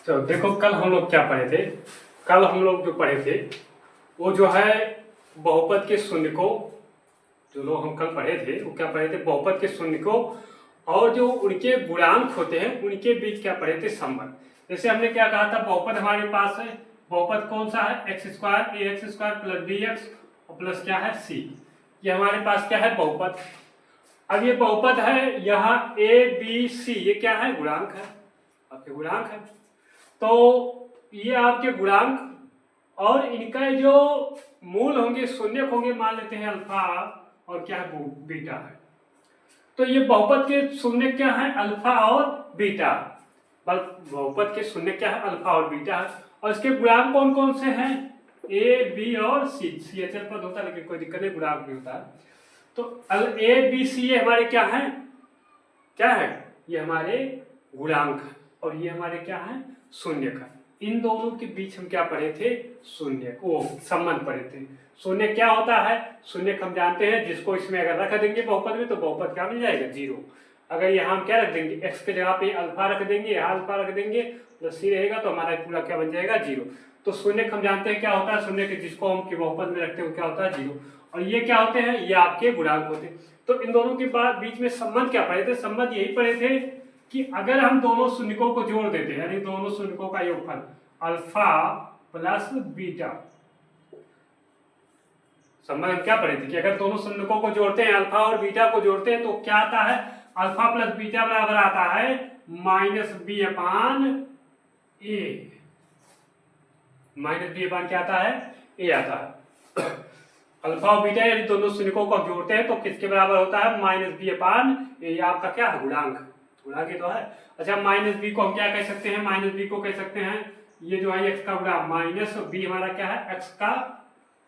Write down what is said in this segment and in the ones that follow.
तो देखो कल हम लोग क्या पढ़े थे। कल हम लोग जो पढ़े थे वो जो है बहुपद के शून्य को, जो लोग हम कल पढ़े थे वो क्या पढ़े थे, बहुपद के शून्य को और जो उनके गुणांक होते हैं उनके बीच क्या पढ़े थे, संबंध। जैसे हमने क्या कहा था, बहुपद हमारे पास है, बहुपद कौन सा है, x square a x square plus b x और प्लस क्या है सी। ये हमारे पास क्या है, बहुपद। अब ये बहुपद है, यहाँ ए बी सी ये क्या है, गुणांक है, आपके गुणांक है। तो ये आपके गुणांक और इनका जो मूल होंगे, शून्यक होंगे, मान लेते हैं अल्फा और क्या है बीटा है। तो ये बहुपद के शून्य क्या है, अल्फा और बीटा। बहुपद के शून्य क्या है, अल्फा और बीटा है। और इसके गुणांक कौन कौन से हैं, ए बी और सी। सी अचर पद होता है लेकिन कोई दिक्कत नहीं, गुणांक भी होता है। तो ए बी सी ये हमारे क्या है, क्या है, ये हमारे गुणांक है और ये हमारे क्या है, शून्य का। इन दोनों के बीच हम क्या पढ़े थे, शून्य वो संबंध पढ़े थे। शून्य क्या होता है, शून्य हम जानते हैं, जिसको इसमें अगर रख देंगे बहुपद में तो बहुपद क्या मिल जाएगा, जीरो। अगर यहाँ हम क्या रख देंगे, एक्स के जगह पे अल्फा रख देंगे, यहाँ अल्फा रख देंगे प्लस सी रहेगा तो हमारा पूरा क्या बन जाएगा, जीरो। तो शून्य हम जानते हैं क्या होता है, शून्य के जिसको हम बहुपद में रखते हैं क्या होता है, जीरो। और ये क्या होते हैं, ये आपके गुणांक होते हैं। तो इन दोनों के बीच में संबंध क्या पढ़े थे, संबंध यही पढ़े थे कि अगर हम दोनों शून्यकों को जोड़ देते हैं, यानी दोनों शून्यकों का योगफल अल्फा प्लस बीटा, संबंध क्या पढ़े थे कि अगर दोनों शून्यकों को जोड़ते हैं, अल्फा और बीटा को जोड़ते हैं तो क्या आता है, अल्फा प्लस बीटा बराबर आता है माइनस बी अपान ए। माइनस बी अपान क्या आता है, ए आता है। अल्फा और बीटा यदि दोनों शून्यकों को जोड़ते हैं तो किसके बराबर होता है, माइनस बी अपान ए। आपका क्या है, गुणांक, गुणांक तो है। अच्छा माइनस बी को हम क्या कह सकते हैं, माइनस बी को कह सकते हैं ये जो है एक्स का गुणांक, माइनस बी हमारा क्या है, एक्स का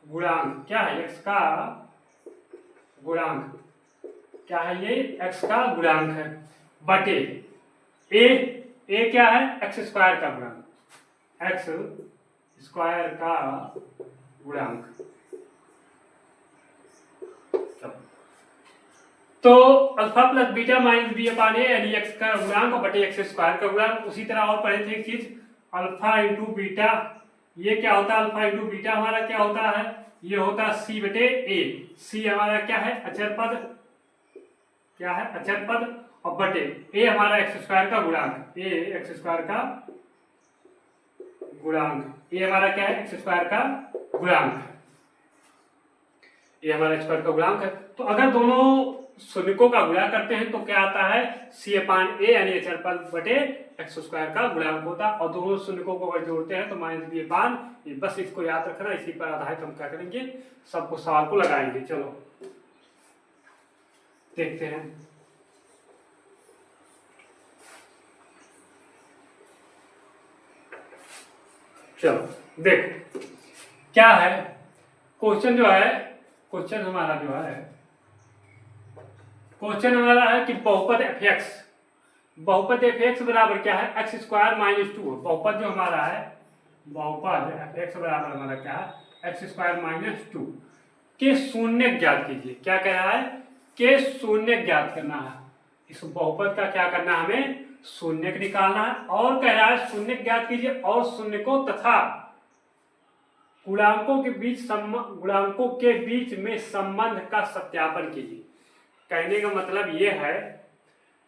गुणांक। क्या है, एक्स का गुणांक, क्या है ये, एक्स का गुणांक है, बटे ए क्या है, एक्स स्क्वायर का गुणांक, एक्स स्क्वायर का गुणांक। तो alpha plus beta minus b upon a यानी एक्स का गुणांक बटे एक्स स्क्वायर का गुणांक। उसी तरह और पढ़े थे एक चीज, अल्फा इंटू बीटा, ये क्या होता है, अल्फा इंटू बीटा हमारा क्या होता है, ये होता है सी बटे ए। सी हमारा क्या है, अचर पद, क्या है, अचर पद, और बटे ए हमारा एक्स स्क्वायर का गुणांक, ए एक्स स्क्वायर का गुणांक, ये हमारा क्या है, एक्स स्क्वायर का गुणांक, ये हमारा स्क्वायर का गुणांक है। तो अगर दोनों शून्यकों का गुणा करते हैं तो क्या आता है, सी अपान ए यानी अचर पद बटे एक्स स्क्वायर का गुणांक होता है। और दोनों शून्यकों को अगर जोड़ते हैं तो माइनस बी अपान ए। बस इसको याद रखना, इसी पर आधारित हम क्या करेंगे, सबको सवाल को लगाएंगे। चलो देखते हैं। चलो देखो क्या है क्वेश्चन, जो है क्वेश्चन हमारा जो है, क्वेश्चन हमारा है कि बहुपद एफ एक्स, बहुपद एफ एक्स बराबर क्या है, एक्स स्क्वायर माइनस टू। बहुपद जो हमारा है, बहुपद एफ एक्स बराबर हमारा क्या है, एक्स स्क्वायर माइनस टू के शून्य ज्ञात कीजिए। क्या कह रहा है, के शून्य ज्ञात करना है। इस बहुपद का क्या करना है, हमें शून्य निकालना है। और कह रहा है शून्य ज्ञात कीजिए और शून्य को तथा गुणांकों के बीच में संबंध का सत्यापन कीजिए। कहने का मतलब ये है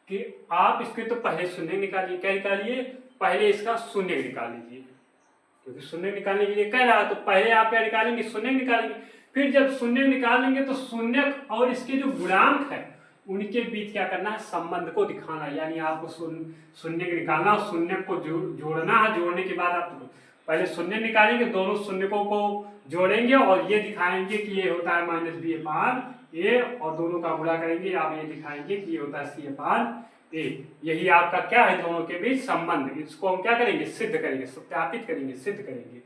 कि आप इसके तो पहले शून्य निकालिए, क्या निकालिए, पहले इसका शून्य निकाल लीजिए, क्योंकि शून्य निकालने के लिए कह रहा है। तो पहले आप क्या निकालेंगे, शून्य निकालेंगे। फिर जब शून्य निकाल लेंगे तो शून्य और इसके जो गुणांक है उनके बीच क्या करना है, संबंध को दिखाना है। यानी आपको शून्य निकालना और शून्य को जोड़ना है। जोड़ने के बाद आप पहले शून्य निकालेंगे, दोनों शून्यकों को जोड़ेंगे और ये दिखाएंगे कि ये होता है माइनस बी अपान ए, और दोनों का गुणा करेंगे, आप ये दिखाएंगे कि ये होता है सी अपान ए। यही आपका क्या है, दोनों के बीच संबंध। इसको हम क्या करेंगे, सिद्ध करेंगे, सत्यापित करेंगे, सिद्ध करेंगे।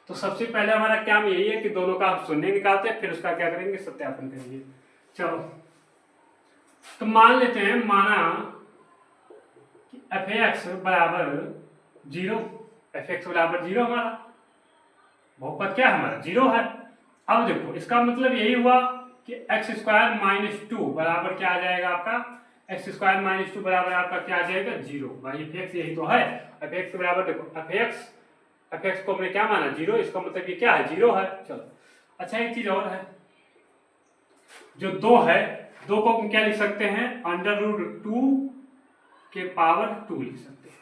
तो सबसे पहले हमारा काम यही है कि दोनों का हम शून्य निकालते हैं, फिर उसका क्या करेंगे, सत्यापन करेंगे। चलो तो मान लेते हैं, माना कि एफ एक्स बराबर जीरो, एफ एक्स बराबर जीरो, हमारा बहुपद क्या है, हमारा जीरो है। अब देखो इसका मतलब यही हुआ कि एक्स स्क्वायर माइनस टू बराबर क्या आ जाएगा आपका, एक्स स्क्वायर माइनस 2 बराबर आपका क्या आ जाएगा 0। भाई एफ एक्स यही तो है। एफ एक्स के बराबर देखो एफ एक्स को हमने क्या माना 0, इसका मतलब ये क्या है 0 है। चलो अच्छा एक चीज और है, जो 2 है 2 को हम क्या लिख सकते हैं √2 के पावर 2 लिख सकते हैं।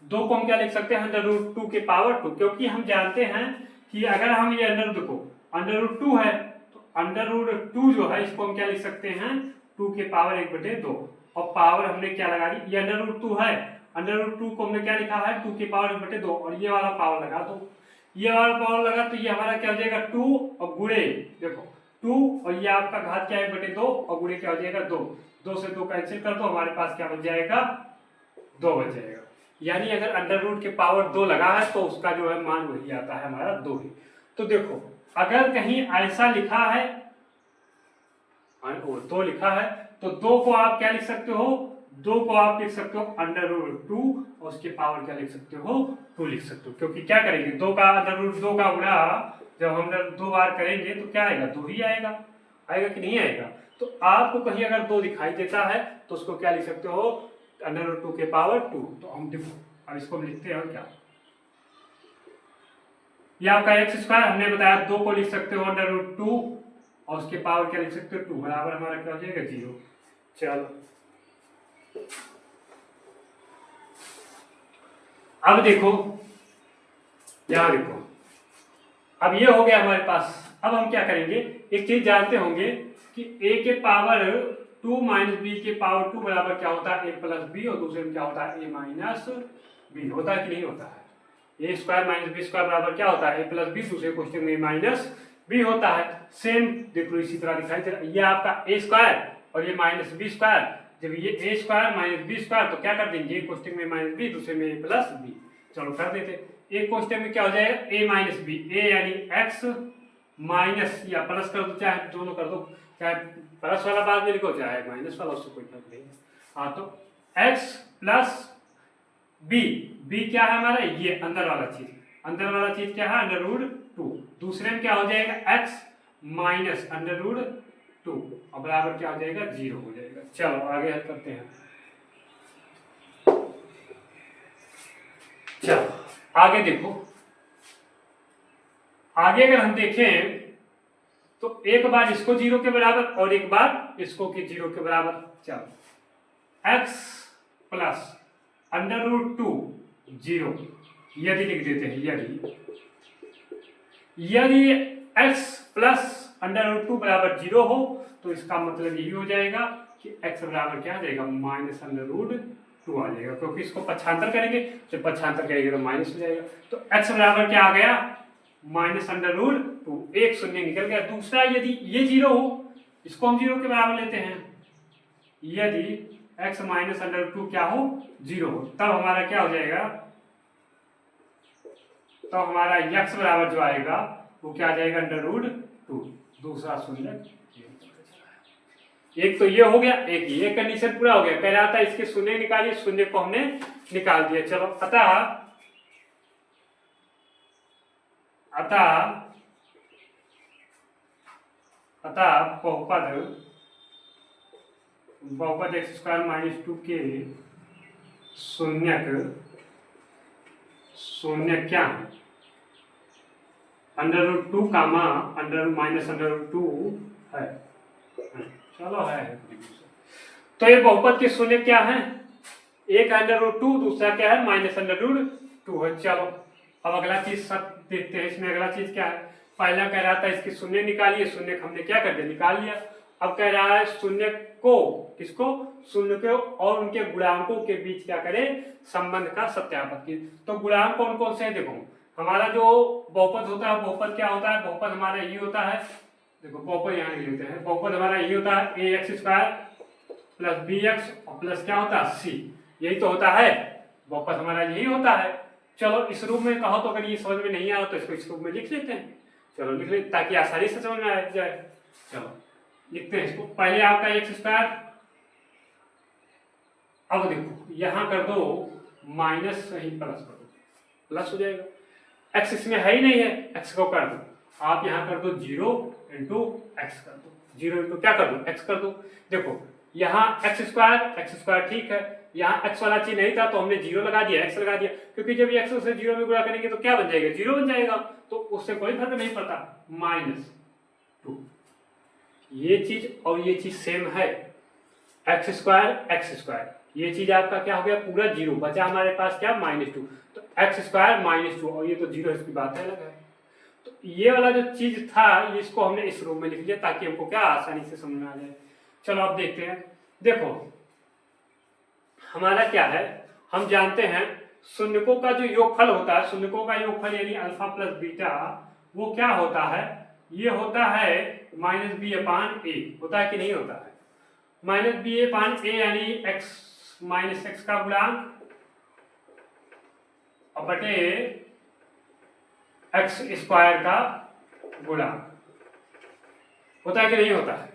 2 को हम क्या लिख सकते हैं √2 के पावर 2, क्योंकि हम जानते हैं कि अगर हम ये अंडर देखो √2 है तो √2 जो है इसको हम क्या लिख सकते हैं 2 के पावर 1/2, और पावर हमने क्या लगा दी, ये √2 है, √2 को हमने क्या लिखा है 2 के पावर 1/2, और ये वाला पावर लगा दो, ये वाला पावर लगा तो ये हमारा क्या हो जाएगा 2 और गुणे देखो 2 और ये आपका घात क्या है 1/2 और गुणे क्या हो जाएगा 2, 2 से 2 कैंसिल कर दो, हमारे पास क्या बच जाएगा 2 बच जाएगा। यानी अगर अंडर रूट के पावर 2 लगा है तो उसका जो है मान वही आता है हमारा 2 ही। तो देखो अगर कहीं ऐसा लिखा है 2 लिखा है तो 2 को आप क्या लिख सकते हो 2 को आप लिख सकते हो √2 और उसके पावर क्या लिख सकते हो 2 लिख सकते हो, क्योंकि क्या करेंगे 2 का √2 का गुणा जब हम 2 बार करेंगे तो क्या आएगा 2 ही आएगा, आएगा कि नहीं आएगा। तो आपको कहीं अगर 2 दिखाई देता है तो उसको क्या लिख सकते हो √2 के पावर 2। तो हम देखो अब इसको हम लिखते हैं और क्या, ये आपका एक्स स्क्वायर हमने बताया 2 को लिख सकते हो √2 और उसके पावर क्या लिख सकते हो 2 बराबर हमारा क्या हो जाएगा 0। चलो अब देखो यहां देखो, अब ये हो गया हमारे पास। अब हम क्या करेंगे एक चीज जानते होंगे कि a के पावर 2 माइनस b के पावर 2 बराबर क्या होता है a प्लस b, और दूसरे में क्या होता है a माइनस b, होता है कि नहीं होता है। A square minus B square बराबर क्या होता है a प्लस बी, दूसरे क्वेश्चन में माइनस बी होता है। सेम देखो इसी तरह दिखाई दे रहा है, ये आपका a स्क्वायर और ये माइनस बी स्क्वायर, जब ये a square minus B square तो क्या कर देंगे एक क्वेश्चन में माइनस बी, दूसरे में a प्लस बी। चलो कर देते, एक क्वेश्चन में क्या हो जाएगा a माइनस बी, a यानी x माइनस या प्लस कर दो, चाहे दोनों कर दो, चाहे प्लस वाला बाद में लिखो चाहे माइनस वाला, उससे कोई फर्क नहीं है। हाँ तो x प्लस b, b क्या है हमारा ये अंदर वाला चीज, अंदर वाला चीज क्या है √2, दूसरे में क्या हो जाएगा x माइनस √2 और बराबर क्या हो जाएगा 0 हो जाएगा। चलो आगे हल करते हैं। चलो आगे देखो, आगे अगर हम देखें तो एक बार इसको 0 के बराबर और एक बार इसको के 0 के बराबर। चलो x प्लस √2 0 यदि लिख देते हैं, यदि x प्लस √2 बराबर 0 हो तो इसका मतलब यही हो जाएगा कि x बराबर क्या आ जाएगा माइनस √2 आ जाएगा, क्योंकि इसको पक्षांतर करेंगे, जब पक्षांतर करेंगे तो माइनस हो जाएगा। तो x बराबर क्या आ गया माइनस √2, एक शून्य निकल गया। दूसरा यदि ये 0 हो इसको हम 0 के बराबर लेते हैं, यदि x माइनस √2 क्या हो 0 हो तब हमारा क्या हो जाएगा, तो हमारा x बराबर जो आएगा वो क्या आ जाएगा √2, दूसरा शून्य। एक तो ये हो गया, एक ये कंडीशन पूरा हो गया, कह रहा था इसके शून्य निकालिए, शून्य को हमने निकाल दिया। चलो अतः बहुपद एक्स स्क्वायर माइनस 2 के शून्य क्या है √2 कामा माइनस √2 है। चलो है तो ये बहुपद के शून्य क्या है, एक √2 दूसरा क्या है माइनस √2 है। चलो अब अगला चीज सब देखते हैं, इसमें अगला चीज क्या है, पहला कह रहा था इसके शून्य निकालिए, शून्य हमने क्या कर दिया निकाल लिया। अब कह रहा है शून्य को किसको, शून्य को और उनके गुणांकों के बीच क्या करें संबंध का सत्यापन की। तो गुणांक कौन कौन से है, देखो हमारा जो बहुपद होता है, बहुपद क्या होता है, बहुपद हमारा ये होता है, देखो बहुपद यहाँ लेते हैं, बहुपद हमारा ये होता है ax स्क्वायर प्लस bx और प्लस क्या होता है c, यही तो होता है बहुपद हमारा, यही होता है। चलो इस रूप में कहो तो अगर ये समझ में नहीं आया तो इसको इस रूप में लिख लेते हैं, चलो लिख लेते ताकि आसानी से समझ में आ जाए। चलो लिखते हैं इसको, पहले आपका एक्स स्क्वायर, अब देखो यहां कर दो माइनस नहीं प्लस कर दो, प्लस हो जाएगा, एक्स इसमें है ही नहीं है, एक्स को कर दो, आप यहां कर दो 0 इंटू एक्स कर दो, 0 इंटू क्या कर दो एक्स कर दो। देखो यहाँ एक्स स्क्वायर ठीक है, यहाँ एक्स वाला चीज नहीं था तो हमने जीरो लगा दिया, एक्स लगा दिया, क्योंकि जब एक्स से जीरो में गुणा करेंगे तो क्या बन जाएगा, जीरो बन जाएगा, तो उससे कोई फर्क नहीं पड़ता, -2। ये चीज और ये चीज सेम है, x², ये चीज आपका क्या हो गया, पूरा जीरो बचा हमारे पास क्या, -2, तो x² -2, और ये तो जीरो, इसकी बात अलग है। तो ये वाला जो चीज था इसको हमने इस रूप में लिख लिया ताकि हमको क्या आसानी से समझ में आ जाए। चलो अब देखते हैं, देखो हमारा क्या है, हम जानते हैं शून्यकों का जो योगफल होता है, शून्यकों का योगफल यानी अल्फा प्लस बीटा, वो क्या होता है, ये होता है -b/a, होता है कि नहीं होता है, -b/a यानी x का गुणांक और बटे x² का गुणांक, होता है कि नहीं होता है।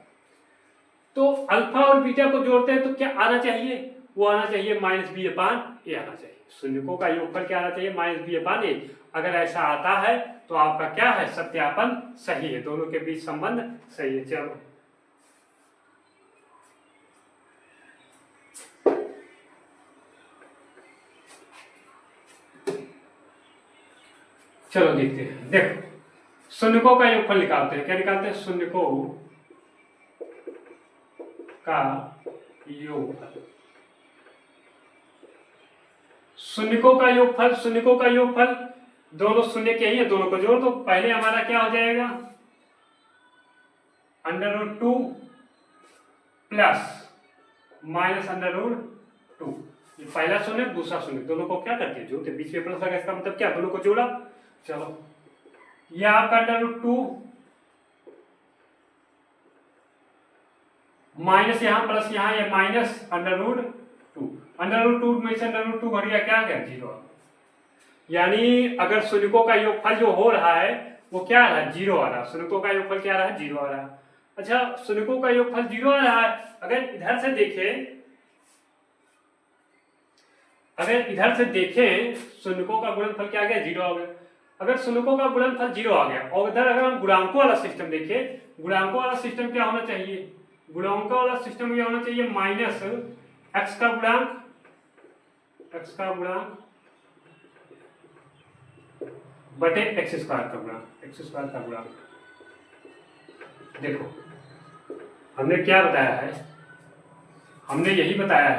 तो अल्फा और बीटा को जोड़ते हैं तो क्या आना चाहिए, वो आना चाहिए -b/a आना चाहिए, शून्यकों का योगफल क्या आना चाहिए, -b/a। अगर ऐसा आता है तो आपका क्या है, सत्यापन सही है, दोनों के बीच संबंध सही है। चलो देखते हैं, देखो शून्यकों का योगफल निकालते हैं, क्या निकालते हैं, शून्यकों का योगफल, शून्यकों का योगफल दोनों शून्य के ही है, दोनों को जोड़ दो, पहले हमारा क्या हो जाएगा, √2 प्लस -√2, ये पहला शून्य दूसरा शून्य, दोनों को क्या करते हैं, जोड़ते, बीच में प्लस लगा, इसका मतलब क्या, दोनों को जोड़ा। चलो ये आपका √2 माइनस यहाँ प्लस यहाँ, ये -√2 में से √2 घट गया, क्या आ गया, 0। यानी अगर शून्यकों का योगफल जो हो रहा है वो क्या आ रहा है, 0 आ रहा है, शून्यकों का योगफल क्या आ रहा है, 0 आ रहा है। अच्छा, शून्यकों का योगफल 0 आ रहा है, अगर इधर से देखें शून्यकों का गुणनफल क्या आ गया, 0 आ गया। अगर शून्यकों का गुणनफल 0 आ गया और इधर अगर हम गुणांकों वाला सिस्टम देखें, गुणांकों वाला सिस्टम क्या होना चाहिए, गुणांकों वाला सिस्टम क्या होना चाहिए, माइनस x का गुणांक बटे x² का गुणांक। देखो हमने क्या बताया है, हमने यही बताया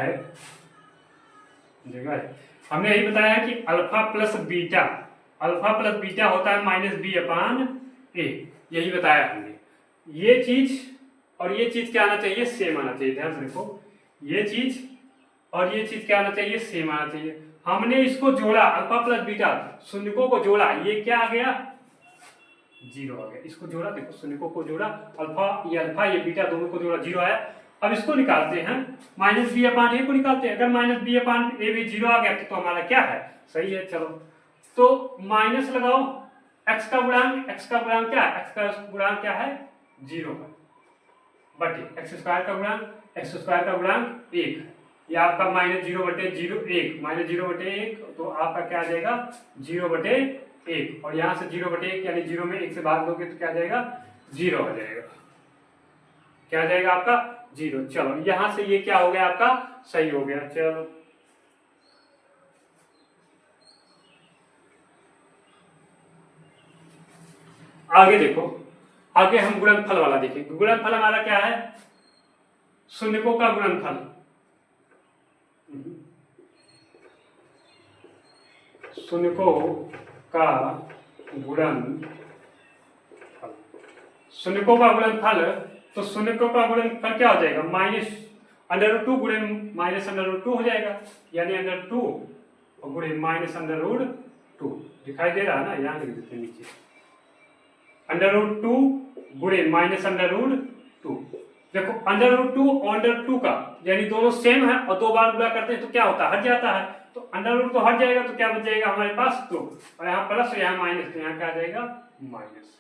है कि अल्फा प्लस बीटा होता है -b/a, यही बताया हमने। ये चीज और ये चीज क्या आना चाहिए, सेम आना चाहिए, ध्यान से देखो, ये चीज और ये चीज क्या आना चाहिए, सेम आना चाहिए। हमने इसको जोड़ा, अल्फा प्लस बीटा शून्यकों को जोड़ा, ये क्या आ गया, 0 आ गया। इसको जोड़ा, देखो शून्यकों को जोड़ा, अल्फा ये बीटा दोनों को जोड़ा, 0 आया। अब इसको निकालते हैं, -b/a को निकालते हैं, अगर -b/a भी 0 आ गया तो हमारा क्या है, सही है। चलो तो माइनस लगाओ, x का गुणांक क्या है, x का गुणांक क्या है, 0 बटे x² का गुणांक 1, ये आपका -0/1, तो आपका क्या आ जाएगा, 0/1, और यहाँ से 0/1 यानी 0 में 1 से भाग दोगे तो क्या आ जाएगा, 0 आ जाएगा, क्या आ जाएगा आपका, 0। चलो यहाँ से ये क्या हो गया, आपका सही हो गया। चलो आगे देखो, आगे हम गुणनफल वाला देखेंगे। गुणनफल हमारा क्या है, शून्यकों का गुणनफल, शून्यकों का गुणनफल, तो शून्यकों का गुणनफल क्या हो जाएगा, -√2 गुणे -√2 हो जाएगा, यानी √2 और गुणे -√2, दिखाई दे रहा है ना, यहाँ लिख देते हैं नीचे, √2 गुणे -√2। देखो √2 और √2 का यानी दोनों सेम है और 2 बार गुणा करते हैं तो क्या होता है, हट जाता है, तो √2 तो हट जाएगा तो क्या बच जाएगा हमारे पास 2, और यहाँ प्लस यहाँ माइनस, तो यहाँ क्या आ जाएगा, माइनस,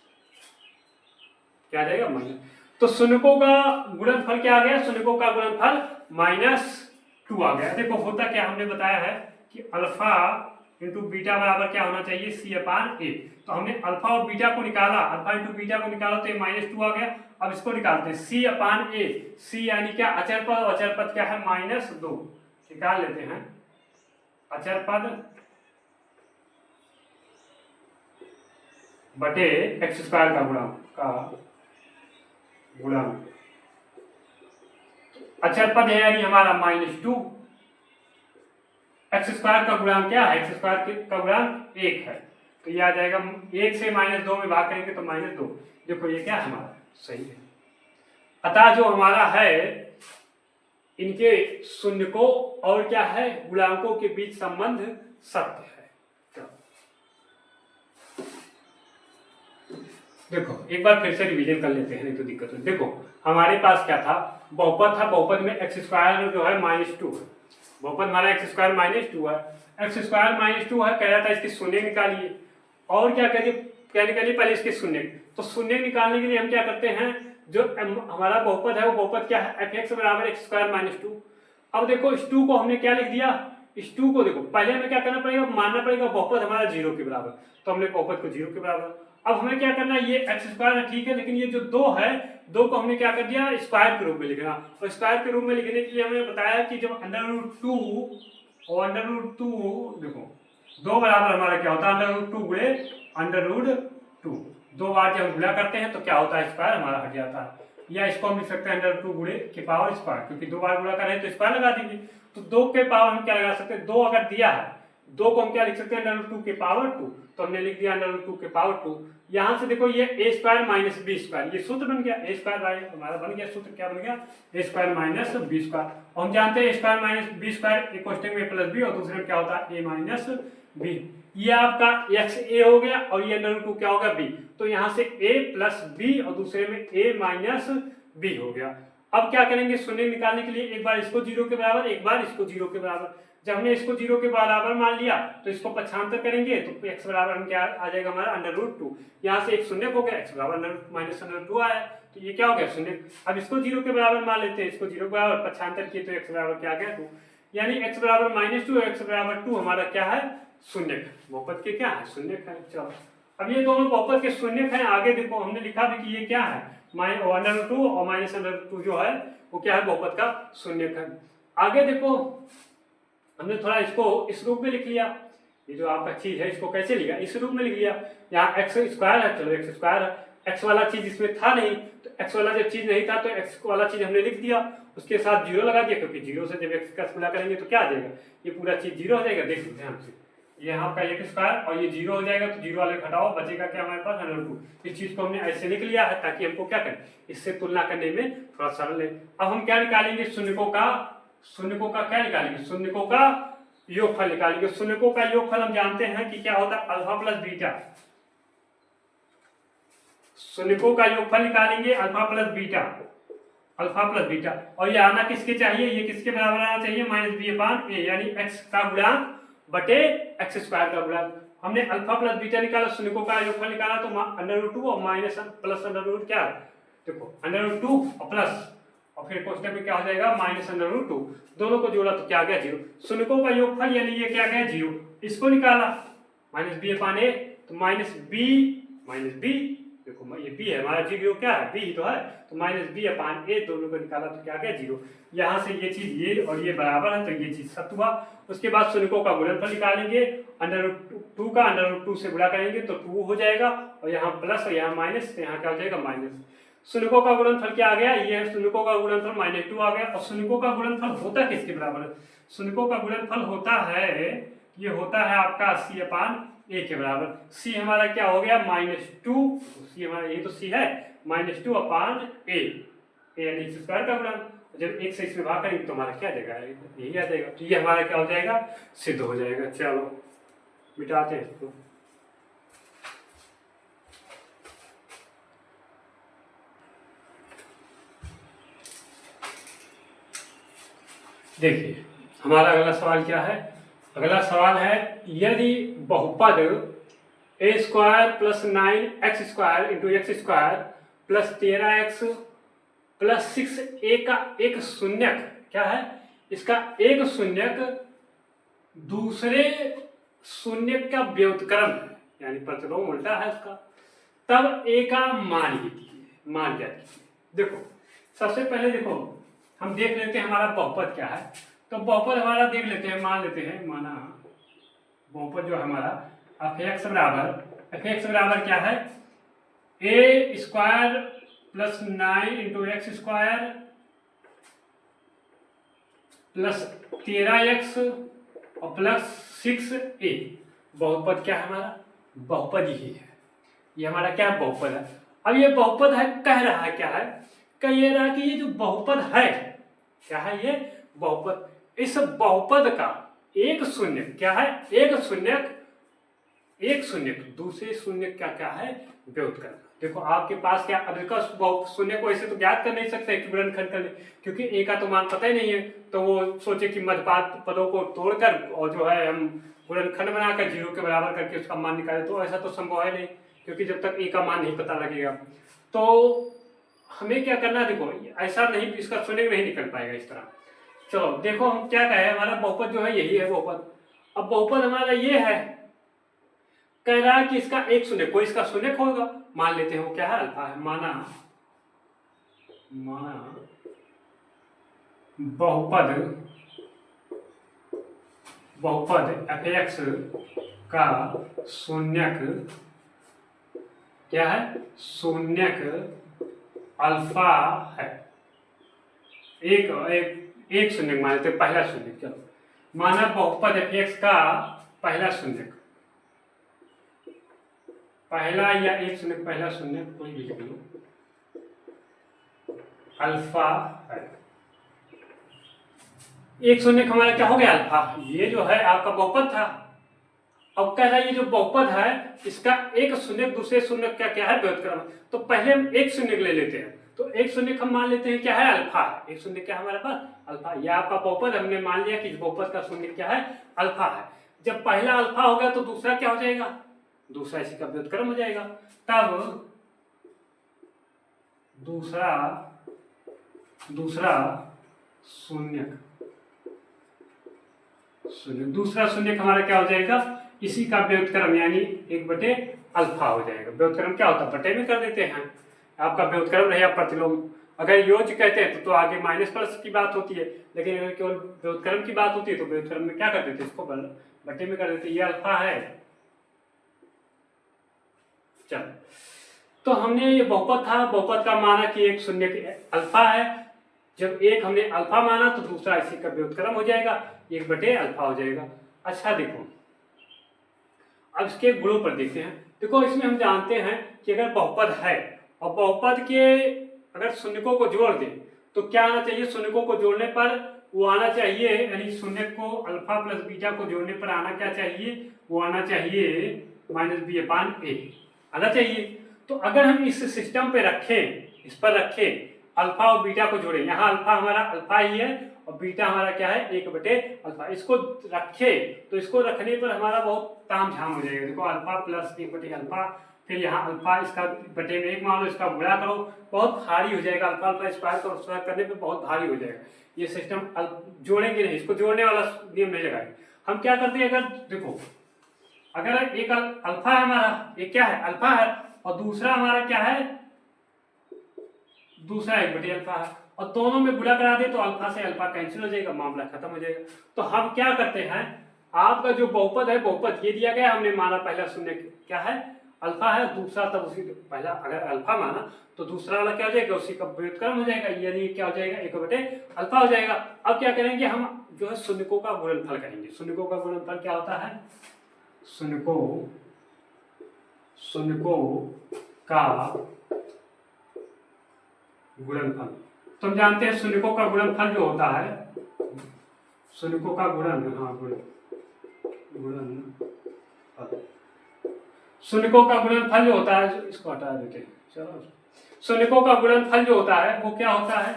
क्या आ जाएगा, माइनस। तो शून्यकों का गुणनफल क्या आ गया, शून्यकों का गुणनफल -2 आ गया। देखो होता क्या, हमने बताया है कि अल्फा इंटू बीटा बराबर क्या होना चाहिए, सी अपान ए। तो हमने अल्फा और बीटा को निकाला, अल्फा इंटू बीटा को निकाला तो ये -2 आ गया। अब इसको निकालते हैं, सी अपान ए, सी यानी क्या अचर पद, और अचर पद क्या है -2, निकाल लेते हैं अचर पद बटे एक्स स्क्वायर का गुणांक अचर पद है यानी हमारा -2, एक्स स्क्वायर का गुणांक क्या है, एक्स स्क्वायर का गुणांक 1 है, तो ये आ जाएगा 1 से -2 में भाग करेंगे तो -2। देखो ये क्या हमारा सही है। अतः जो हमारा है इनके शून्यकों और क्या है गुणांकों के बीच संबंध सत्य है। देखो एक बार फिर से रिवीजन कर लेते हैं, नहीं तो दिक्कत है। देखो हमारे पास क्या था, बहुपद था, बहुपद में एक्स स्क्वायर जो है -2 है, बहुपद हमारा एक्स स्क्वायर -2 है, एक्स स्क्वायर -2 है, कह रहा था इसके शून्य निकालिए, और क्या निकालिए पहले इसके शून्य। तो शून्य निकालने के लिए हम क्या करते हैं, जो हमारा बहुपद है वो बहुपद क्या है, एफ एक्स बराबर एक्स स्क्वायर -2। अब देखो इस 2 को हमने क्या लिख दिया, इस 2 को देखो पहले हमें क्या करना पड़ेगा, मानना पड़ेगा बहुपद हमारा 0 के बराबर, तो हमने बहुपद को 0 के बराबर। अब हमें क्या करना है, ये एक्स स्क्वायर है ठीक है, लेकिन ये जो 2 है, 2 को हमने क्या कर दिया स्क्वायर के रूप में लिखना। और स्क्वायर के रूप में लिखने के लिए हमने बताया कि जब √2 और √2 देखो 2 बराबर हमारा क्या होता है, √2 गुणे √2, 2 बार जब हम गुणा करते हैं तो क्या होता है, स्क्वायर हमारा हट जाता है। या इसको हम लिख सकते हैं √2 गुणे के पावर स्क्वायर, क्योंकि 2 बार गुणा कर रहे हैं तो स्क्वायर लगा देंगे। तो 2 के पावर हम क्या लगा सकते हैं, 2 अगर दिया है 2 को हम क्या लिख सकते हैं, √2 के पावर 2, तो हमने लिख दिया √2 के पावर 2। यहाँ से देखो ये a square minus B square, ये सूत्र बन गया, a स्क्वायर हमारा बन गया, सूत्र क्या बन गया, a square minus B square. और हम जानते हैं a square minus B square एक कोष्टक में प्लस बी और दूसरे में क्या होता है a माइनस बी। ये आपका x a हो गया और ये √2 क्या होगा b, तो यहाँ से a प्लस b और दूसरे में a माइनस b हो गया। अब क्या करेंगे, शून्य निकालने के लिए एक बार इसको 0 के बराबर, एक बार इसको 0 के बराबर। जब हमने इसको 0 के बराबर मान लिया तो इसको पक्षांतर करेंगे तो x बराबर हम क्या आ जाएगा हमारा √2, यहाँ से एक शून्य हो गया, x बराबर -√2 आया, तो ये क्या हो गया शून्य। अब इसको 0 के बराबर मान लेते हैं, इसको 0 के बराबर पक्षांतर किए तो x बराबर क्या आ गया 2, यानी x बराबर -2 x बराबर 2 हमारा क्या है शून्य, बहुपद के क्या है शून्य है। चलो अब ये दोनों बहुपद के शून्य हैं। आगे देखो हमने लिखा भी कि ये क्या है √2 और -√2 जो है वो क्या है बहुपद का शून्य है। आगे देखो हमने थोड़ा इसको इस रूप में लिख लिया, ये जो आपका चीज है इसको कैसे लिखा, इस रूप में लिख लिया। यहाँ एक्स स्क्वायर है, चलो एक्स स्क्वायर है, एक्स वाला चीज इसमें था नहीं, तो एक्स वाला जब चीज नहीं था तो एक्स वाला चीज हमने लिख दिया, उसके साथ 0 लगा दिया, क्योंकि 0 से जब एक्स का गुणा करेंगे तो क्या आ जाएगा, ये पूरा चीज 0 हो जाएगा। देख ध्यान से, ये आपका एक्स स्क्वायर और ये 0 हो जाएगा, तो 0 वाले घटाओ, बचेगा क्या हमारे पास √2। इस चीज को हमने ऐसे लिख लिया है ताकि हमको क्या करें, इससे तुलना करने में थोड़ा सरल है। अब हम क्या निकालेंगे, शून्यकों का क्या निकालेंगे, शून्यकों का योगफल निकालेंगे। शून्यकों का योगफल हम जानते हैं कि क्या होता है अल्फा प्लस बीटा, शून्यकों का योगफल निकालेंगे अल्फा प्लस बीटा, और ये आना किसके चाहिए, ये किसके बराबर आना चाहिए -b/a, यानी x का गुणांक बटे एक्स स्क्वायर का गुणांक। हमने अल्फा प्लस बीटा निकाला, शून्यकों का योगफल निकाला तो √2 और माइनस प्लस √2 क्या देखो √2 और प्लस और फिर कोष्टक में क्या हो जाएगा -√2, दोनों को जोड़ा तो क्या आ गया 0। शून्यकों का योगफल यानी ये क्या गया 0, इसको निकाला -b/a, तो -b देखो ये b है हमारा, 0 क्या है b ही तो है, तो -b/a दोनों को निकाला तो क्या गया 0। यहाँ से ये चीज ये और ये बराबर है तो ये चीज सत्य हुआ। उसके बाद शून्यकों का गुणनफल निकालेंगे, √2 का √2 से गुणा करेंगे तो 2 हो जाएगा, और यहाँ प्लस और यहाँ माइनस, तो यहाँ क्या हो जाएगा माइनस। शून्यकों का गुणनफल क्या आ गया, ये शून्यकों का गुणनफल -2 आ गया। और शून्यकों का गुणनफल होता किसके बराबर है, शून्यकों का गुणनफल होता है, ये होता है आपका c/a के बराबर। c हमारा क्या हो गया -2, c हमारा ये तो c है -2/a, यानी स्क्वायर का गुणन। जब 1 से इसमें भाग करेंगे तो हमारा क्या आ जाएगा, यही आ जाएगा, तो ये हमारा क्या हो जाएगा सिद्ध हो जाएगा। चलो मिटाते हैं इसको। देखिए हमारा अगला सवाल क्या है, अगला सवाल है यदि बहुपद a square plus 9x square into x square plus 13x plus 6a का एक शून्यक क्या है, इसका एक शून्यक दूसरे शून्य का व्युत्क्रम है, यानी प्रतिलोम उल्टा है उसका, तब ए का मान ही कीजिए, मान क्या कीजिए। देखो सबसे पहले देखो हम देख लेते हैं हमारा बहुपद क्या है। तो बहुपद हमारा देख लेते हैं, मान लेते हैं, माना बहुपद जो हमारा एफ एक्स बराबर क्या है, a square plus 9 into x square plus 13x और प्लस 6a। बहुपद क्या है हमारा, बहुपद ही है, ये हमारा क्या बहुपद है। अब ये बहुपद है, कह रहा है क्या है, कह ये रहा कि ये जो बहुपद है क्या है, ये बहुपद, इस बहुपद का एक शून्य क्या है, एक शून्य दूसरे शून्य का क्या है व्युत्क्रम। देखो आपके पास क्या, अब इसका शून्य को ऐसे तो ज्ञात कर नहीं सकते कि गुणनखंड कर ले, क्योंकि ए का तो मान पता ही नहीं है। तो वो सोचे कि मध्यपाद पदों को तोड़कर और जो है हम गुणनखंड बनाकर 0 के बराबर करके उसका मान निकाले, तो ऐसा तो संभव है नहीं, क्योंकि जब तक ए का मान नहीं पता लगेगा। तो हमें क्या करना है, देखो ऐसा नहीं, इसका शून्य नहीं निकल पाएगा इस तरह। चलो देखो हम क्या कहे, हमारा बहुपद जो है यही है बहुपद। अब बहुपद हमारा ये है, कह रहा है कि इसका एक शून्य, कोई इसका शून्य होगा, मान लेते हैं वो क्या है, अल्फा है। माना बहुपद एफ एक्स का शून्यक क्या है, शून्यक अल्फा है। एक शून्य मान लेते, पहला शून्य। चलो माना बहुपद एफ एक्स का पहला शून्य, पहला या एक शून्य, पहला शून्य कोई भी लिख लो, अल्फा है। एक शून्य हमारा क्या हो गया, अल्फा। ये जो है आपका बहुपद था। अब कह रहा है ये जो बहुपद है इसका एक शून्य दूसरे शून्य का क्या है व्युत्क्रम। तो पहले हम एक शून्य ले लेते हैं, तो एक शून्य हम मान लेते हैं क्या है, अल्फा। एक शून्य क्या हमारे पास, अल्फा। यह आपका बहुपद, हमने मान लिया कि इस बहुपद का शून्य क्या है, अल्फा है। जब पहला अल्फा हो गया तो दूसरा क्या हो जाएगा, दूसरा इसी का व्युत्क्रम हो जाएगा। तब दूसरा शून्य दूसरा शून्य हमारा क्या हो जाएगा, इसी का व्युत्क्रम, यानी 1/अल्फा हो जाएगा। व्युत्क्रम क्या होता है, बटे में कर देते हैं। आपका व्युत्क्रम रहे या प्रतिलोम। अगर योज्य कहते हैं तो आगे माइनस प्लस की बात होती है, लेकिन अगर केवल व्युत्क्रम की बात होती है तो व्युत्क्रम में क्या कर देते, इसको बटे में कर देते। ये अल्फा है। चल तो हमने ये बहुपद था, बहुपद का माना कि एक शून्य अल्फा है। जब एक हमने अल्फा माना तो दूसरा इसी का व्युत्क्रम हो जाएगा, 1/अल्फा हो जाएगा। अच्छा देखो अब इसके गुणों पर देखते हैं। देखो इसमें हम जानते हैं कि अगर बहुपद है और बहुपद के अगर शून्यकों को जोड़ दें तो क्या आना चाहिए, शून्यकों को जोड़ने पर वो आना चाहिए, यानी शून्य को अल्फा प्लस बीटा को जोड़ने पर आना क्या चाहिए, वो आना चाहिए -b/a आना चाहिए। तो अगर हम इस सिस्टम पे रखें, इस पर रखें, अल्फा और बीटा को जोड़ें, यहाँ अल्फा हमारा अल्फा ही है और बीटा हमारा क्या है 1/अल्फा, इसको रखे तो इसको रखने पर हमारा बहुत ताम झाम हो जाएगा। देखो अल्फा प्लस 1/अल्फा, फिर यहाँ अल्फा इसका बटे में 1 मान लो, इसका गुणा करो, बहुत भारी हो जाएगा। अल्फा अल्फा स्क्वायर करने पे बहुत भारी हो जाएगा। ये सिस्टम जोड़ेंगे नहीं, इसको जोड़ने वाला नियम नहीं लगाएंगे। हम क्या करते हैं, अगर देखो अगर एक अल्फा है हमारा, एक क्या है अल्फा है, और दूसरा हमारा क्या है, दूसरा 1/अल्फा है, और दोनों में गुणा करा दे तो अल्फा से अल्फा कैंसिल हो जाएगा, मामला खत्म हो जाएगा। तो हम क्या करते हैं, आपका जो बहुपद है, बहुपद ये दिया गया, हमने माना पहला शून्य क्या है अल्फा है, दूसरा तब उसी पहला अगर अल्फा माना तो दूसरा वाला क्या हो जाएगा, उसी का व्युत्क्रम हो जाएगा, यानी क्या हो जाएगा 1/अल्फा हो जाएगा। अब क्या करेंगे, हम जो है शून्यकों का गुणनफल करेंगे। शून्यकों का गुणनफल क्या होता है, शून्यकों का गुणनफल। तो हम जानते हैं शून्यकों का गुणनफल जो होता है, शून्यकों का गुणनफल, शून्यकों का गुणनफल जो होता है, इसको हटा देते हैं। चलो शून्यकों का गुणनफल जो होता है वो क्या होता है,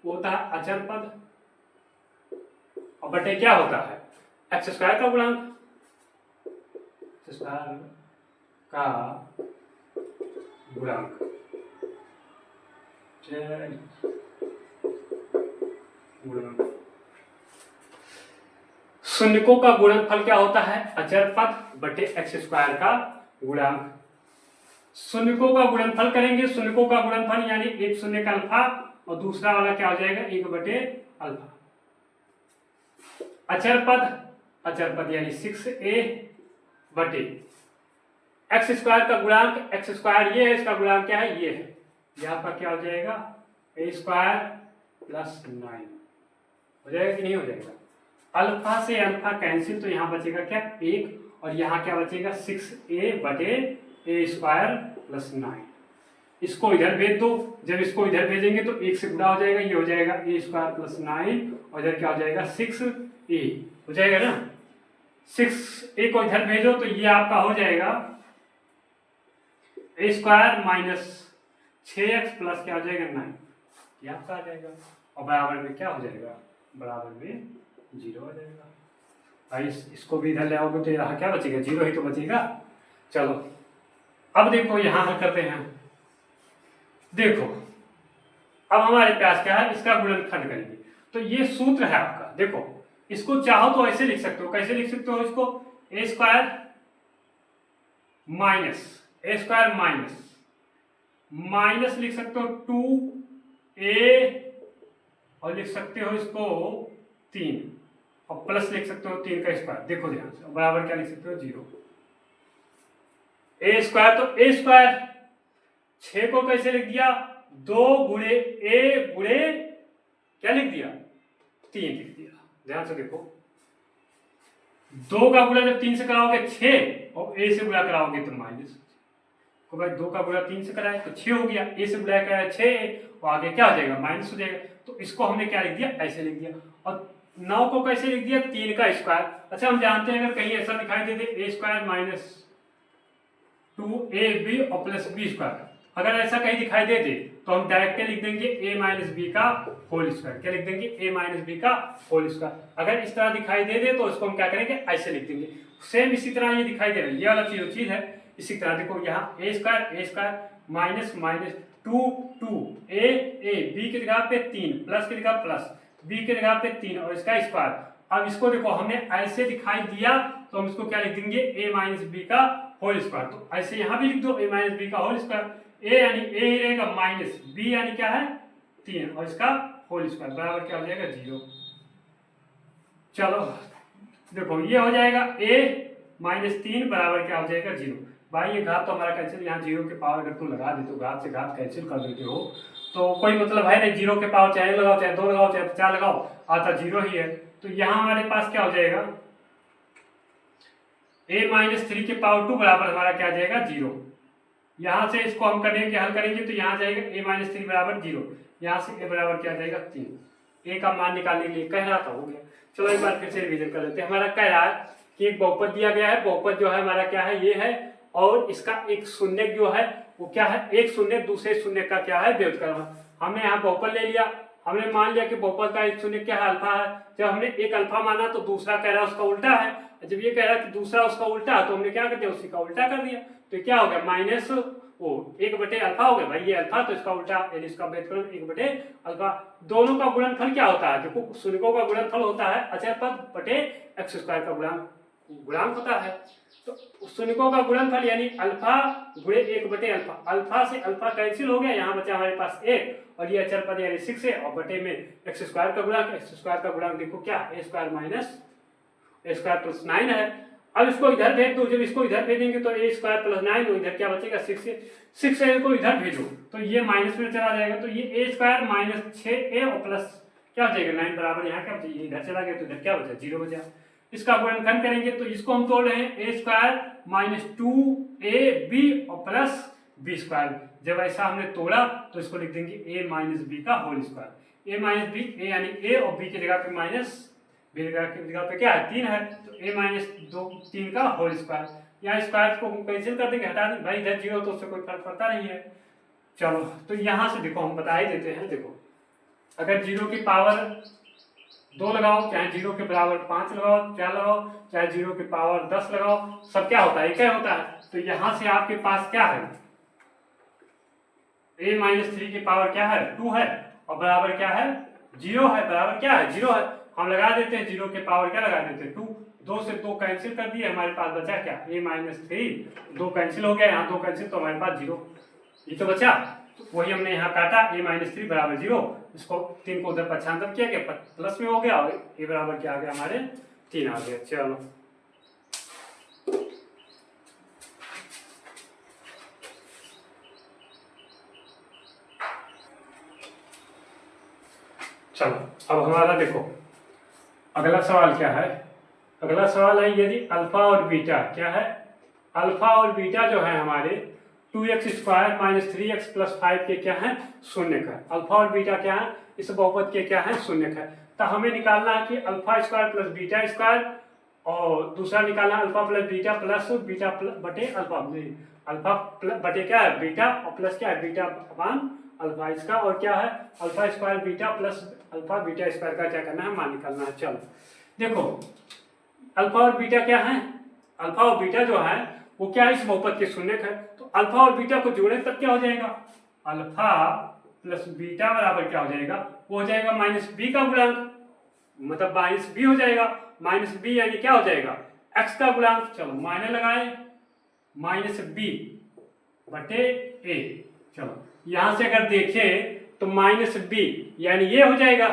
वो होता है अचर पद, और बटे क्या होता है एक्स स्क्वायर का गुणांक, स्क्वायर का गुणांक। शून्यकों का गुणनफल क्या होता है? अचर पद बटे एक्स स्क्वायर का गुणांक। शून्यकों का गुणनफल करेंगे, शून्यकों का गुणनफल यानी एक शून्य का अल्फा और दूसरा वाला क्या हो जाएगा? एक बटे अल्फा। अचर पद यानी 6a बटे एक्स स्क्वायर का गुणांक। एक्स स्क्वायर ये है, इसका गुणांक क्या है? ये है। यहाँ पर क्या हो जाएगा? a स्क्वायर प्लस 9 हो जाएगा कि नहीं हो जाएगा? अल्फा से अल्फा कैंसिल, तो यहाँ बचेगा क्या? 1, और यहाँ क्या बचेगा? 6a बटे a स्क्वायर प्लस 9। इसको इधर भेज दो, जब इसको इधर भेजेंगे तो 1 से गुणा हो जाएगा, ये हो जाएगा a स्क्वायर प्लस 9 और इधर क्या हो जाएगा? 6a हो जाएगा ना। 6a को इधर भेजो तो ये आपका हो जाएगा a square minus 6x plus क्या हो जाएगा? 9, ये आपका आ जाएगा। और बराबर में क्या हो जाएगा? बराबर में 0 हो जाएगा। भाई इसको भी इधर ले आओगे तो यहाँ क्या बचेगा? 0 ही तो बचेगा। चलो अब देखो यहाँ हल करते हैं। देखो अब हमारे पास क्या है? इसका गुणनखंड करेंगे। तो ये सूत्र है आपका। देखो इसको चाहो तो ऐसे लिख सकते हो। कैसे लिख सकते हो इसको? a स्क्वायर माइनस लिख सकते हो 2a और लिख सकते हो इसको 3 और प्लस लिख सकते हो 3 का स्क्वायर। देखो ध्यान से, बराबर क्या लिख सकते हो? 0। a स्क्वायर, तो a स्क्वायर 6 को कैसे लिख दिया? 2 गुणे a गुणे क्या लिख दिया? 3 लिख दिया। ध्यान से देखो, 2 का गुणा जब 3 से कराओगे 6 और a से गुणा कराओगे तो माइनस। तो भाई 2 का गुणा 3 से कराए तो 6 हो गया, a से गुणा कराया 6 और आगे क्या हो जाएगा? माइनस हो जाएगा। तो इसको हमने क्या लिख दिया? ऐसे लिख दिया। और 9 को कैसे लिख दिया? 3 का स्क्वायर। अच्छा हम जानते हैं अगर कहीं ऐसा दिखाई दे दे a स्क्वायर माइनस 2ab और प्लस b स्क्वायर, अगर ऐसा कहीं दिखाई दे दे तो हम डायरेक्ट लिख देंगे a माइनस बी का होल स्क्वायर। क्या लिख देंगे? a माइनस बी का होल स्क्वायर। अगर इस तरह दिखाई दे दे तो इसको हम क्या करेंगे? ऐसे लिख देंगे। सेम इसी तरह ये दिखाई दे रहा है, ये वाला चीज है। इसी तरह देखो यहाँ a square minus 2 a b की जगह पे 3 प्लस की जगह प्लस b की जगह पे 3 और इसका स्क्वायर। अब इसको देखो हमने ऐसे दिखाई दिया तो हम इसको क्या लिख देंगे? a माइनस बी का होल स्क्वायर। तो ऐसे यहाँ भी लिख दो a माइनस बी का होल स्क्वायर। a यानी a ही रहेगा माइनस b यानी क्या है? 3 और इसका होल स्क्वायर बराबर क्या हो जाएगा? 0। चलो देखो ये हो जाएगा a माइनस 3 बराबर क्या हो जाएगा? 0। भाई ये घात तो हमारा कैंसिल, यहाँ 0 के पावर अगर तुम लगा देते हो, घात से घात कैंसिल कर देते हो तो कोई मतलब है नहीं। 0 के पावर चाहे लगाओ, चाहे 2 लगाओ, चाहे 4 लगाओ, आता 0 ही है। तो यहाँ हमारे पास क्या हो जाएगा? a माइनस 3 के पावर 2 बराबर हमारा क्या आ जाएगा? 0। यहाँ से इसको हम करेंगे, हल करेंगे तो यहाँ जाएगा a माइनस 3 बराबर 0। यहाँ से a बराबर क्या आ जाएगा? 3। a का मान निकालने के लिए कह रहा था, हो गया। चलो एक बार फिर से रिवीजन कर लेते हैं। हमारा कह रहा है कि एक बहुपद दिया गया है, बहुपद जो है हमारा क्या है? ये है, और इसका एक शून्य जो है वो क्या है? एक शून्य दूसरे शून्य का क्या है? वियोज्य करना। हमने यहाँ बहुपद ले लिया, हमने मान लिया कि बहुपद का एक शून्य क्या है? अल्फा है। जब हमने एक अल्फा माना तो दूसरा कह रहा है उसका उल्टा है। जब ये कह रहा है कि दूसरा उसका उल्टा है तो हमने क्या कर दिया? उसी का उल्टा कर दिया। तो क्या हो गया? माइनस वो 1 बटे अल्फा हो गया। भाई ये अल्फा तो इसका उल्टा, यानी इसका व्युत्क्रम 1 बटे अल्फा। दोनों का गुणनफल क्या होता है? देखो शून्यकों का गुणनफल होता है अचर पद बटे एक्स स्क्वायर का गुणांक होता है। तो शून्यकों का गुणनफल यानी अल्फा गुणे 1 बटे अल्फा। अल्फा से अल्फा कैंसिल हो गया, यहाँ बचा हमारे पास 1 और ये अचर पद यानी 6 है और बटे में एक्स स्क्वायर का गुणांक। एक्स स्क्वायर का गुणांक देखो क्या? a square minus a square plus 9 है। अब इसको इधर भेज दो, जब इसको इधर भेजेंगे तो a स्क्वायर प्लस 9 तो इधर क्या बचेगा? 6 से को इधर भेजो तो ये माइनस में चला जाएगा। तो ये a स्क्वायर माइनस 6a और प्लस क्या हो जाएगा? 9 बराबर यहाँ क्या बचेगा? ये इधर चला गया तो इधर क्या बचा? 0 बचा। इसका गुणनखंड करेंगे तो इसको हम तोड़ रहे हैं a स्क्वायर माइनस 2ab और प्लस b स्क्वायर। जब ऐसा हमने तोड़ा तो इसको लिख देंगे a माइनस बी का whole square. a minus B, a यानी a और b की जगह पे माइनस, b की जगह पे क्या है? 3 है। तो a माइनस 3 का होल स्क्वायर। यहाँ स्क्वायर को हम कैंसिल कर देंगे, हटा देंगे। भाई इधर 0 तो उससे कोई फर्क पड़ता नहीं है। चलो तो यहाँ से देखो हम बता ही देते हैं। देखो अगर 0 की पावर 2 लगाओ, चाहे 0 के बराबर 5 लगाओ, 4 लगाओ, चाहे 0 के पावर 10 लगाओ, सब क्या होता है? एक ही होता है। तो यहाँ से आपके पास क्या है? a माइनस 3 की पावर क्या है? 2 है और बराबर क्या है? 0 है। बराबर क्या है? 0 है। हम लगा देते हैं, 0 के पावर क्या लगा देते हैं 2, 2 से 2 कैंसिल कर दिए, हमारे पास बचा क्या a-3, 2 कैंसिल हो गया, यहाँ 2 कैंसिल तो हमारे पास 0, ये तो बचा। तो वही हमने यहाँ काटा, a-3 बराबर 0, इसको 3 को उधर पक्षांतर किया गया, प्लस में हो गया, और a बराबर क्या आ गया हमारे 3 आ गया। चलो चलो अब हमारा देखो अगला सवाल क्या है। अगला सवाल है यदि अल्फा और बीटा क्या है, अल्फा और बीटा जो है हमारे 2x² - 3x + 5 के क्या है शून्य का, अल्फा और बीटा क्या है इस बहुपद के क्या है शून्य का। तो हमें निकालना है कि अल्फा² + बीटा², और दूसरा निकालना अल्फा + बीटा प्लस बीटा बटे अल्फा, अल्फा बटे क्या है बीटा और प्लस क्या है बीटा अपान अल्फा इसका, और क्या है अल्फा² बीटा प्लस अल्फा बीटा² का क्या करना है मान निकालना है। चलो देखो अल्फा और बीटा क्या है, अल्फा और बीटा जो है वो क्या है इस बहुपद के शून्य है। तो अल्फा और बीटा को जोड़े तब क्या हो जाएगा, अल्फा प्लस बीटा बराबर क्या हो जाएगा, वो हो जाएगा -b का गुणांक, मतलब -b हो जाएगा, -b यानी क्या हो जाएगा x का गुणांक। चलो माइनस लगाए -b बटे a। चलो यहां से अगर देखें तो -b यानी ये हो जाएगा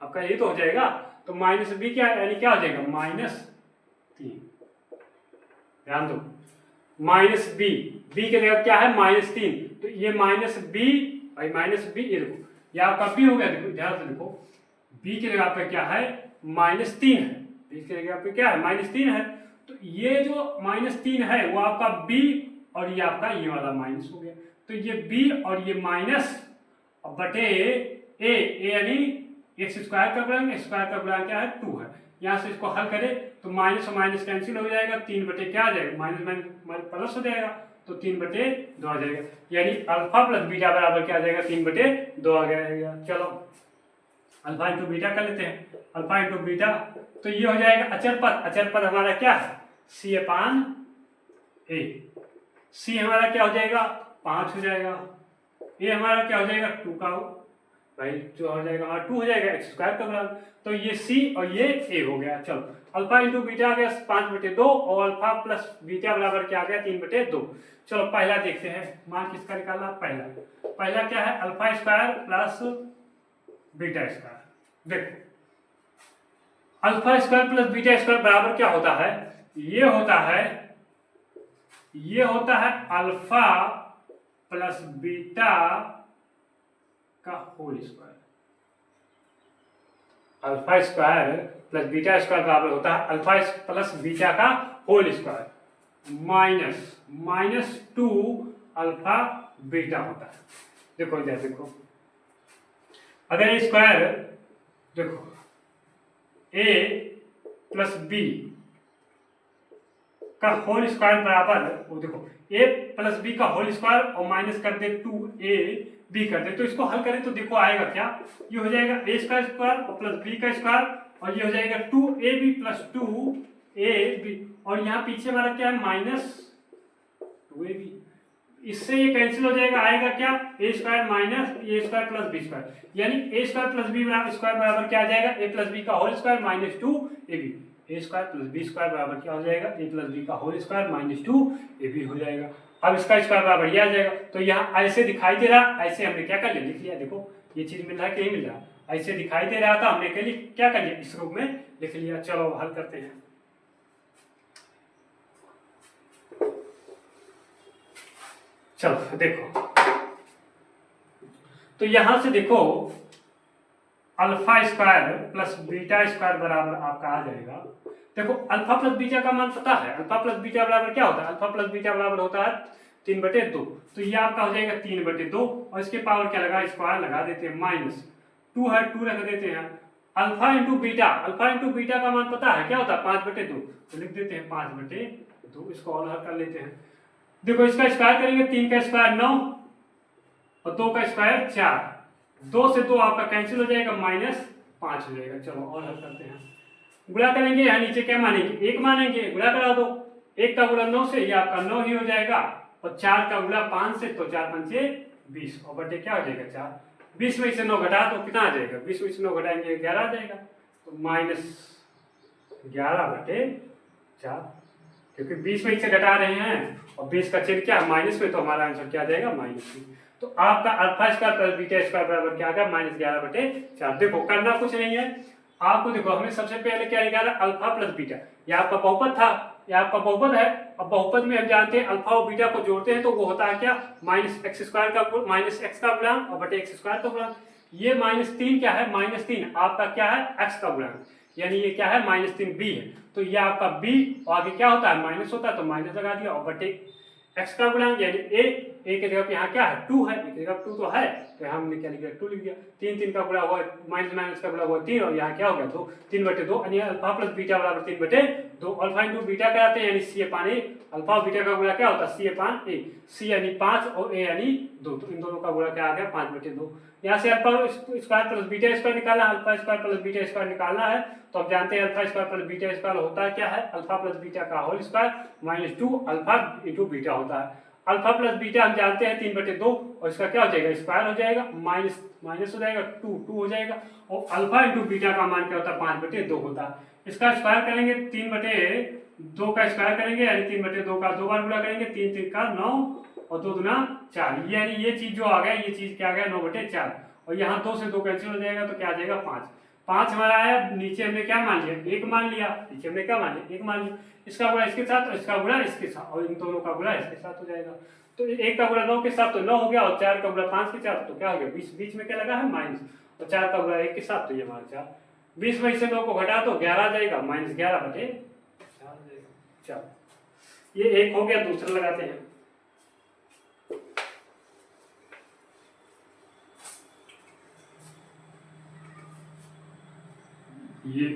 आपका, ये तो हो जाएगा, तो -b क्या यानी क्या हो जाएगा -3, ध्यान दो -b, b के जगह क्या है -3, तो ये -b भाई -b, ये देखो ये आपका b हो गया, देखो ध्यान से देखो b की जगह पे क्या है -3 है, b की जगह पे क्या है -3 है, तो ये जो -3 है वो आपका b और ये आपका ये वाला माइनस हो गया, तो ये b और ये माइनस बटे a यानी x² का गुणांक, x² का गुणांक क्या है 2 है। यहाँ से इसको हल करें तो माइनस और माइनस कैंसिल हो जाएगा, 3 बटे क्या आ जाएगा माइनस प्लस हो जाएगा, तो 3/2 आ जाएगा, यानी अल्फा प्लस बीटा बराबर क्या आ जाएगा 3/2 आ जाएगा। चलो अल्फा इंटू बीटा कर लेते हैं, अल्फा इंटू बीटा, तो ये हो जाएगा अचर पद, अचर पद हमारा क्या है c/a, c हमारा क्या हो जाएगा 5 हो जाएगा, a हमारा क्या हो जाएगा 2 का भाई जो हो जाएगा हमारा 2 हो जाएगा x² का गुणांक, तो ये c और ये a हो गया। चलो अल्फा इंटू बीटा आ गया 5/2 और अल्फा प्लस बीटा बराबर क्या आ गया 3/2। चलो पहला देखते हैं, मान किसका निकालना, पहला क्या है अल्फा² प्लस बीटा²। देखो अल्फा² प्लस बीटा² बराबर क्या होता है, ये होता है अल्फा प्लस बीटा का होल स्क्वायर, अल्फा² प्लस बीटा² बराबर होता है अल्फा प्लस बीटा का whole square minus 2 alpha beta होता है। देखो इधर देखो, अगर ये स्क्वायर देखो a प्लस b का होल स्क्वायर बराबर, वो देखो a प्लस b का होल स्क्वायर और माइनस कर दे 2ab कर दे, तो इसको हल करें तो देखो आएगा क्या, ये हो जाएगा a² और प्लस b का स्क्वायर, और ये हो जाएगा 2ab प्लस 2ab, और यहाँ पीछे हमारा क्या है -2ab, इससे ये कैंसिल हो जाएगा, आएगा क्या a² minus a² plus b², यानी a² प्लस b स्क्वायर बराबर क्या आ जाएगा a प्लस b का whole square -2ab, a² plus b square बराबर क्या हो जाएगा a प्लस b का होल स्क्वायर -2ab हो जाएगा। अब इसका स्क्वायर बराबर ये आ जाएगा, तो यहाँ ऐसे दिखाई दे रहा, ऐसे हमने क्या कर लिया लिख लिया, देखो ये चीज मिल रहा है कि नहीं मिल रहा, ऐसे दिखाई दे रहा था हमने के लिए क्या कर लिया इस रूप में लिख लिया। चलो हल करते हैं, चलो देखो तो यहां से देखो अल्फा² प्लस बीटा² बराबर आपका आ जाएगा, देखो अल्फा प्लस बीटा का मान पता है, अल्फा प्लस बीटा बराबर क्या होता है, अल्फा प्लस बीटा बराबर होता है 3/2, तो ये आपका हो जाएगा 3/2, और इसके पावर क्या लगा स्क्वायर लगा देते हैं, -2 है 2 रख देते हैं, अल्फा इंटू बीटा का मान पता है क्या होता है 5/2, तो लिख देते हैं 5/2, इसको और हल कर लेते हैं। देखो इसका स्क्वायर करेंगे 3 का स्क्वायर 9 और 2 का स्क्वायर 4, 2 से 2 आपका कैंसिल हो जाएगा -5 हो जाएगा। चलो और हल करते हैं, गुणा करेंगे यहाँ नीचे क्या मानेंगे 1 मानेंगे, गुणा करा दो, 1 का गुणा 9 से ये आपका 9 ही हो जाएगा, और 4 का गुणा 5 से, तो 4 5 20 और बटे क्या हो जाएगा 4, 20 में से 9 घटा तो कितना आ जाएगा, 20 में से 9 घटाएंगे 11 आ जाएगा। तो -11/4, क्योंकि 20 में से घटा रहे हैं और 20 का चिन्ह क्या है माइनस में, तो हमारा आंसर क्या आ जाएगा -3। तो आपका alpha square plus beta square बराबर क्या आ गया -11/4। देखो करना कुछ नहीं है आपको, देखो हमें सबसे पहले क्या निकाला अल्फा प्लस बीटा, ये आपका बहुपद था, ये आपका बहुपद है। अब बहुपद में हम जानते हैं अल्फा और बीटा को जोड़ते हैं तो वो होता है क्या -x² का -x का गुणांक और बटे x² का गुणांक। ये -3 क्या है -3 आपका क्या है x का गुणांक, यानी ये क्या है -3 b है। तो ये आपका b और आगे क्या होता है माइनस होता है तो माइनस लगा दिया और बटे x का गुणांक यानी a की जगह पे यहाँ क्या है 2 है, एक जगह 2 तो है तो यहाँ हमने क्या लिख दिया 2 लिख दिया। 3 का गुणा हुआ माइनस का गुणा हुआ 3 और यहाँ क्या हो गया 2, 3/2 यानी अल्फा प्लस बीटा बराबर 3/2। अल्फा इंटू बीटा कराते हैं यानी c/a, अल्फा और बीटा का गुणा क्या होता है c/a, c यानी 5 और a यानी 2, तो इन दोनों का गुणा क्या आ गया 5/2। यहाँ से alpha square plus beta square निकालना, alpha square plus beta square निकालना है तो आप जानते हैं alpha square plus beta square होता है क्या है अल्फा प्लस बीटा का whole square -2 alpha into beta होता है। अल्फा प्लस बीटा हम जानते हैं 3/2 और इसका क्या हो जाएगा स्क्वायर हो जाएगा माइनस हो जाएगा 2 हो जाएगा और अल्फा इंटू बीटा का मान क्या होता है 5/2 होता है। इसका स्क्वायर करेंगे 3/2 का स्क्वायर करेंगे यानी 3/2 का 2 बार गुणा करेंगे, 3 3 का 9 और 2 दूना 4, यानी ये चीज जो आ गया ये चीज क्या आ गया 9/4 और यहाँ 2 से 2 कैंसिल हो जाएगा तो क्या आ जाएगा 5 हमारा आया। नीचे हमने क्या मान लिया 1 मान लिया, नीचे हमने क्या मान लिया 1 मान लिया, इसका गुणा इसके साथ और इसका गुणा इसके साथ और इन दोनों का गुणा इसके साथ हो जाएगा। तो 1 का गुणा 9 के साथ तो 9 हो गया और 4 का गुणा 5 के साथ तो क्या हो गया बीच में क्या लगा है माइनस और 4 का गुणा 1 के साथ तो ये हमारा 4, 20 में से 9 को घटा तो 11 आ जाएगा -11/4। चलो ये एक हो गया, दूसरा लगाते हैं। ये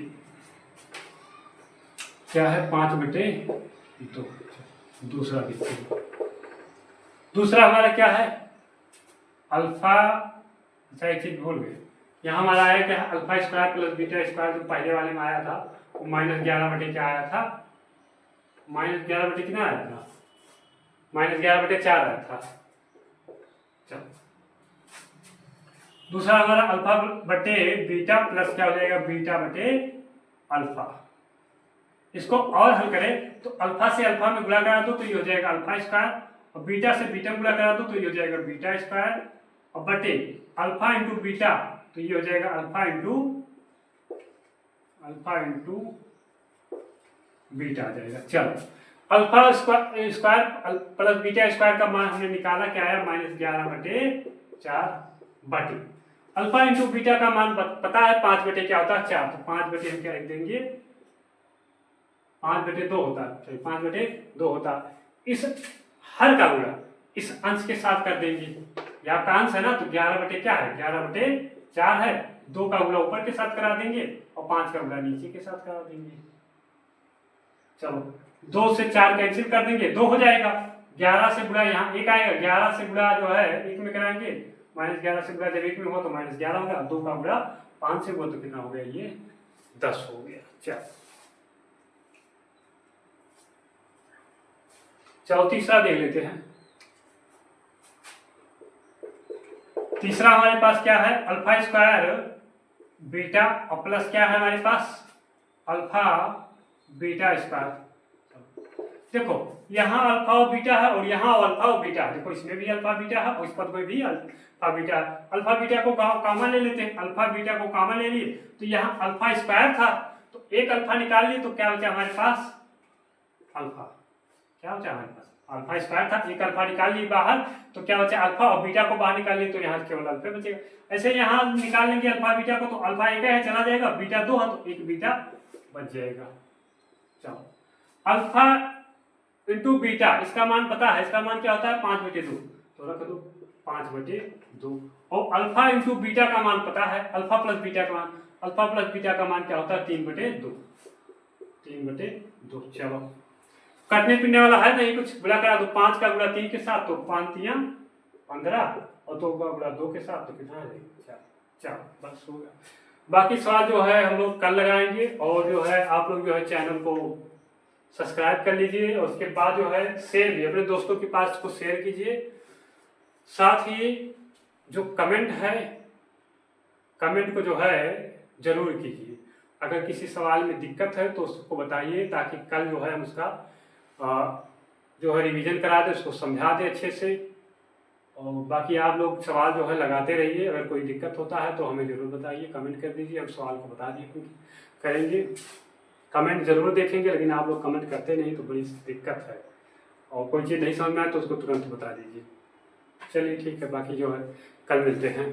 क्या है 5/2, दूसरा देखते हैं। दूसरा हमारा क्या है अल्फा, अच्छा एक चीज भूल गए, यहाँ हमारा आया क्या alpha square plus beta square जो पहले वाले में आया था वो -11 क्या आया था -11 कितना आया था -11/4 आया था। चलो दूसरा हमारा अल्फा बटे बीटा प्लस क्या हो जाएगा बीटा/अल्फा। इसको और हल करें तो अल्फा से अल्फा में गुणा करा दो तो ये हो जाएगा अल्फा स्क्वायर और बीटा से बीटा गुणा करा दो तो ये हो जाएगा बीटा स्क्वायर और बटे अल्फा इंटू बीटा तो ये हो जाएगा अल्फा इंटू बीटा आ जाएगा। चलो alpha square plus beta square का मान हमने निकाला क्या है -11/4 बटे अल्फा इंटू बीटा का मान पता है 5 क्या होता है 4, तो 5 हम क्या लिख देंगे 5/2 होता है, 5/2 होता है। इस हर का गुणा इस अंश के साथ कर देंगे, यह आपका अंश है ना तो 11 क्या है 11/4 है, 2 का गुणा ऊपर के साथ करा देंगे और 5 का गुणा नीचे के साथ करा देंगे। चलो 2 से 4 कैंसिल कर देंगे 2 हो जाएगा, 11 से गुणा यहाँ 1 आएगा, 11 से गुणा जो है 1 में कराएंगे -11 से गुणा जब 1 में हो तो -11 होगा, 2 का गुणा 5 से हुआ तो कितना हो गया ये 10 हो गया। चलो तीसरा देख लेते हैं। तीसरा हमारे पास क्या है अल्फा स्क्वायर बीटा और प्लस क्या है हमारे पास अल्फा बीटा स्क्वायर। देखो यहाँ अल्फा और बीटा है और यहाँ अल्फा और बीटा है, देखो इसमें भी अल्फा बीटा है और इस पद में भी अल्फा बीटा है। अल्फा बीटा को कॉमन ले लेते हैं, अल्फा बीटा को कॉमन ले लिए तो यहाँ अल्फा स्क्वायर था तो एक अल्फा निकाल लिए तो क्या बचा हमारे पास अल्फा, क्या बचा हमारे पास अल्फा स्क्वायर था, एक अल्फा निकाल लिए बाहर तो क्या बचा अल्फा और बीटा को बाहर निकाल लिए तो यहाँ केवल अल्फा बचेगा। ऐसे यहाँ निकाल लेंगे अल्फा बीटा को तो अल्फा एक है चला जाएगा, बीटा 2 है तो एक बीटा बच जाएगा। चलो अल्फा इंटू बीटा इसका मान पता है, इसका मान क्या होता है 5/2 तो रख दो 5/2 और अल्फा इंटू बीटा का मान पता है अल्फा प्लस बीटा का मान, अल्फा प्लस बीटा का मान क्या होता है 3/2। चलो कटने पिटने वाला है नहीं कुछ, गुणा करा दो 5 का गुणा 3 के साथ तो 5 3 15 और 2 का गुणा 2 के साथ तो कितना है 4 बस हो गया। बाकी सवाल जो है हम लोग कल लगाएंगे और जो है आप लोग जो है चैनल को सब्सक्राइब कर लीजिए और उसके बाद जो है शेयर भी अपने दोस्तों के पास को शेयर कीजिए। साथ ही जो कमेंट है कमेंट को जो है जरूर कीजिए अगर किसी सवाल में दिक्कत है तो उसको बताइए, ताकि कल जो है हम उसका जो है रिवीजन करा दें, उसको समझा दें अच्छे से। और बाकी आप लोग सवाल जो है लगाते रहिए, अगर कोई दिक्कत होता है तो हमें ज़रूर बताइए, कमेंट कर दीजिए, हम सवाल को बता दिए करेंगे। कमेंट ज़रूर देखेंगे, लेकिन आप लोग कमेंट करते नहीं तो बड़ी दिक्कत है। और कोई चीज़ नहीं समझ में आए तो उसको तुरंत बता दीजिए। चलिए ठीक है, बाकी जो है कल मिलते हैं।